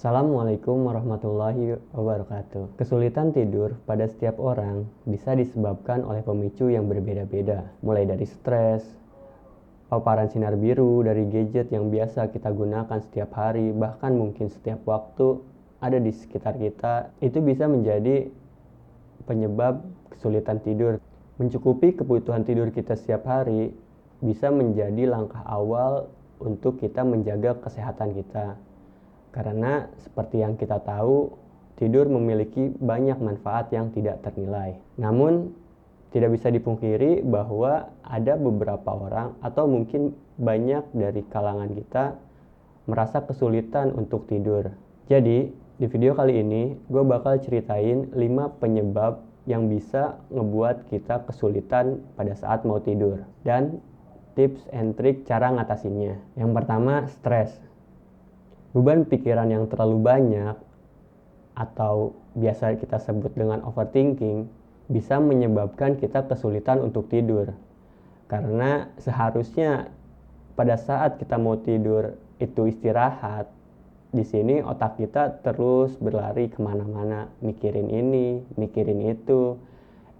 Assalamualaikum warahmatullahi wabarakatuh. Kesulitan tidur pada setiap orang bisa disebabkan oleh pemicu yang berbeda-beda, mulai dari stres, paparan sinar biru dari gadget yang biasa kita gunakan setiap hari, bahkan mungkin setiap waktu ada di sekitar kita, itu bisa menjadi penyebab kesulitan tidur. Mencukupi kebutuhan tidur kita setiap hari bisa menjadi langkah awal untuk kita menjaga kesehatan kita. Karena seperti yang kita tahu, tidur memiliki banyak manfaat yang tidak ternilai. Namun, tidak bisa dipungkiri bahwa ada beberapa orang atau mungkin banyak dari kalangan kita merasa kesulitan untuk tidur. Jadi, di video kali ini, gue bakal ceritain 5 penyebab yang bisa ngebuat kita kesulitan pada saat mau tidur. Dan tips and trik cara ngatasinnya. Yang pertama, stres. Beban pikiran yang terlalu banyak atau biasa kita sebut dengan overthinking bisa menyebabkan kita kesulitan untuk tidur. Karena seharusnya pada saat kita mau tidur itu istirahat, di sini otak kita terus berlari kemana-mana, mikirin ini, mikirin itu.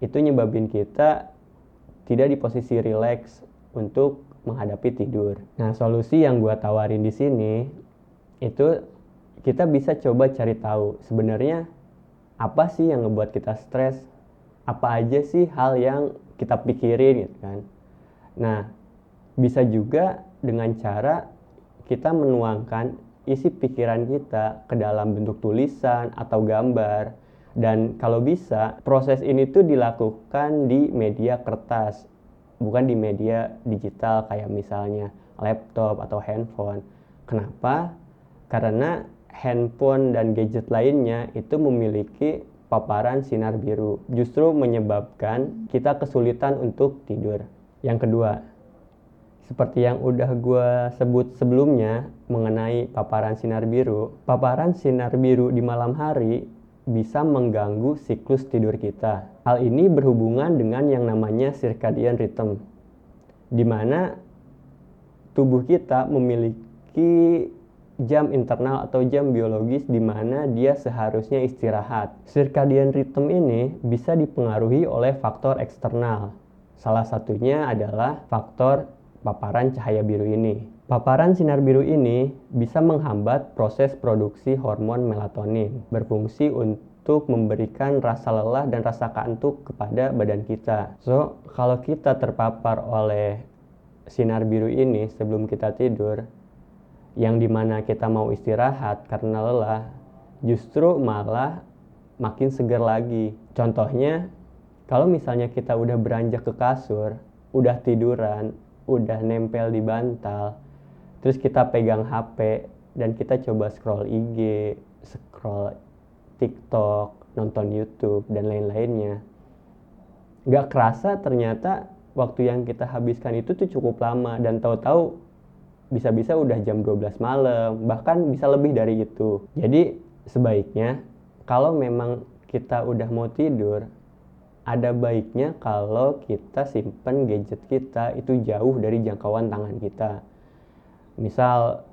Itu nyebabin kita tidak di posisi rileks untuk menghadapi tidur. Nah, solusi yang gue tawarin di sini itu kita bisa coba cari tahu sebenarnya apa sih yang ngebuat kita stres, apa aja sih hal yang kita pikirin gitu kan. Nah, bisa juga dengan cara kita menuangkan isi pikiran kita ke dalam bentuk tulisan atau gambar. Dan kalau bisa, proses ini tuh dilakukan di media kertas, bukan di media digital kayak misalnya laptop atau handphone. Kenapa? Karena handphone dan gadget lainnya itu memiliki paparan sinar biru, justru menyebabkan kita kesulitan untuk tidur. Yang kedua, seperti yang udah gue sebut sebelumnya mengenai paparan sinar biru di malam hari bisa mengganggu siklus tidur kita. Hal ini berhubungan dengan yang namanya circadian rhythm, di mana tubuh kita memiliki jam internal atau jam biologis di mana dia seharusnya istirahat. Circadian rhythm ini bisa dipengaruhi oleh faktor eksternal. Salah satunya adalah faktor paparan cahaya biru ini. Paparan sinar biru ini bisa menghambat proses produksi hormon melatonin, berfungsi untuk memberikan rasa lelah dan rasa kantuk kepada badan kita. So, kalau kita terpapar oleh sinar biru ini sebelum kita tidur, yang dimana kita mau istirahat karena lelah, justru malah makin segar lagi. Contohnya, kalau misalnya kita udah beranjak ke kasur, udah tiduran, udah nempel di bantal, terus kita pegang HP dan kita coba scroll IG, scroll TikTok, nonton YouTube, dan lain-lainnya. Gak kerasa ternyata waktu yang kita habiskan itu tuh cukup lama, dan tahu-tahu bisa-bisa udah jam 12 malam, bahkan bisa lebih dari itu. Jadi sebaiknya kalau memang kita udah mau tidur, ada baiknya kalau kita simpen gadget kita itu jauh dari jangkauan tangan kita. Misal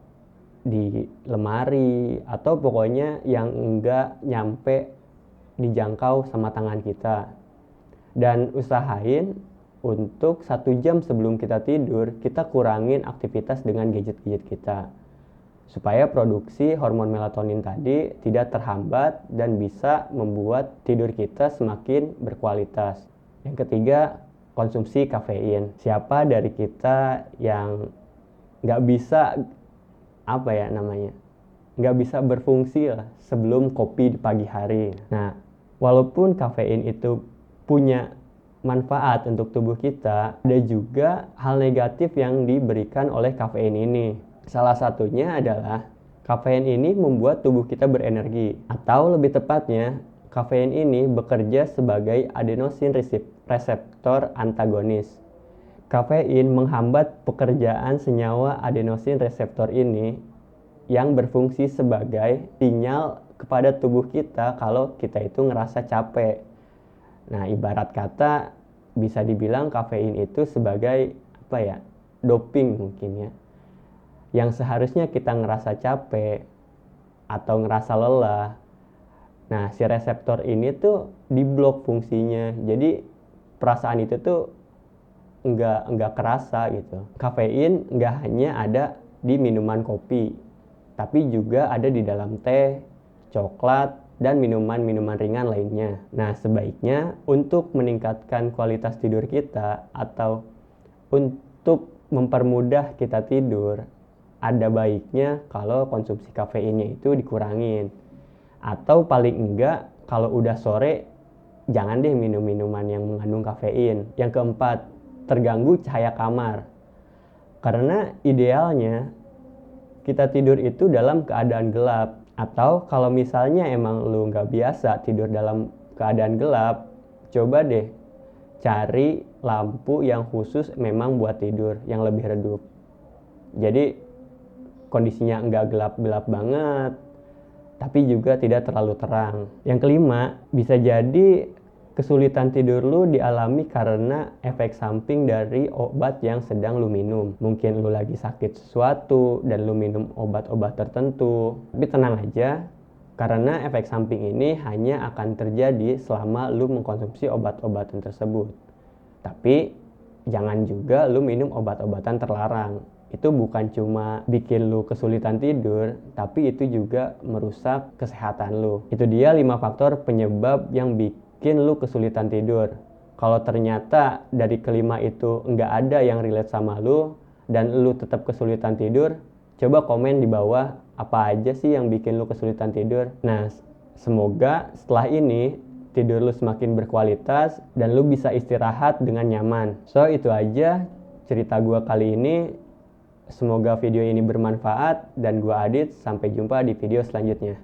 di lemari atau pokoknya yang enggak nyampe dijangkau sama tangan kita. Dan usahain untuk 1 jam sebelum kita tidur, kita kurangin aktivitas dengan gadget-gadget kita. Supaya produksi hormon melatonin tadi tidak terhambat dan bisa membuat tidur kita semakin berkualitas. Yang ketiga, konsumsi kafein. Siapa dari kita yang nggak bisa, nggak bisa berfungsi lah sebelum kopi di pagi hari. Nah, walaupun kafein itu punya manfaat untuk tubuh kita, ada juga hal negatif yang diberikan oleh kafein ini. Salah satunya adalah kafein ini membuat tubuh kita berenergi, atau lebih tepatnya kafein ini bekerja sebagai adenosine reseptor antagonis. Kafein menghambat pekerjaan senyawa adenosine reseptor ini yang berfungsi sebagai sinyal kepada tubuh kita kalau kita itu ngerasa capek. Nah, ibarat kata bisa dibilang kafein itu sebagai doping mungkin ya. Yang seharusnya kita ngerasa capek, atau ngerasa lelah. Nah, si reseptor ini tuh diblok fungsinya. Jadi perasaan itu tuh nggak kerasa gitu. Kafein nggak hanya ada di minuman kopi, tapi juga ada di dalam teh, coklat, dan minuman-minuman ringan lainnya. Nah, sebaiknya untuk meningkatkan kualitas tidur kita atau untuk mempermudah kita tidur, ada baiknya kalau konsumsi kafeinnya itu dikurangin. Atau paling enggak, kalau udah sore, jangan deh minum minuman yang mengandung kafein. Yang keempat, terganggu cahaya kamar. Karena idealnya kita tidur itu dalam keadaan gelap. Atau kalau misalnya emang lu nggak biasa tidur dalam keadaan gelap, coba deh cari lampu yang khusus memang buat tidur, yang lebih redup. Jadi kondisinya nggak gelap-gelap banget, tapi juga tidak terlalu terang. Yang kelima, bisa jadi kesulitan tidur lu dialami karena efek samping dari obat yang sedang lu minum. Mungkin lu lagi sakit sesuatu dan lu minum obat-obat tertentu. Tapi tenang aja, karena efek samping ini hanya akan terjadi selama lu mengkonsumsi obat-obatan tersebut. Tapi jangan juga lu minum obat-obatan terlarang. Itu bukan cuma bikin lu kesulitan tidur, tapi itu juga merusak kesehatan lu. Itu dia 5 faktor penyebab yang bikin lu kesulitan tidur. Kalau ternyata dari kelima itu nggak ada yang relate sama lu, dan lu tetap kesulitan tidur, coba komen di bawah apa aja sih yang bikin lu kesulitan tidur. Nah, semoga setelah ini tidur lu semakin berkualitas dan lu bisa istirahat dengan nyaman. So, itu aja cerita gua kali ini. Semoga video ini bermanfaat dan gua Adit, sampai jumpa di video selanjutnya.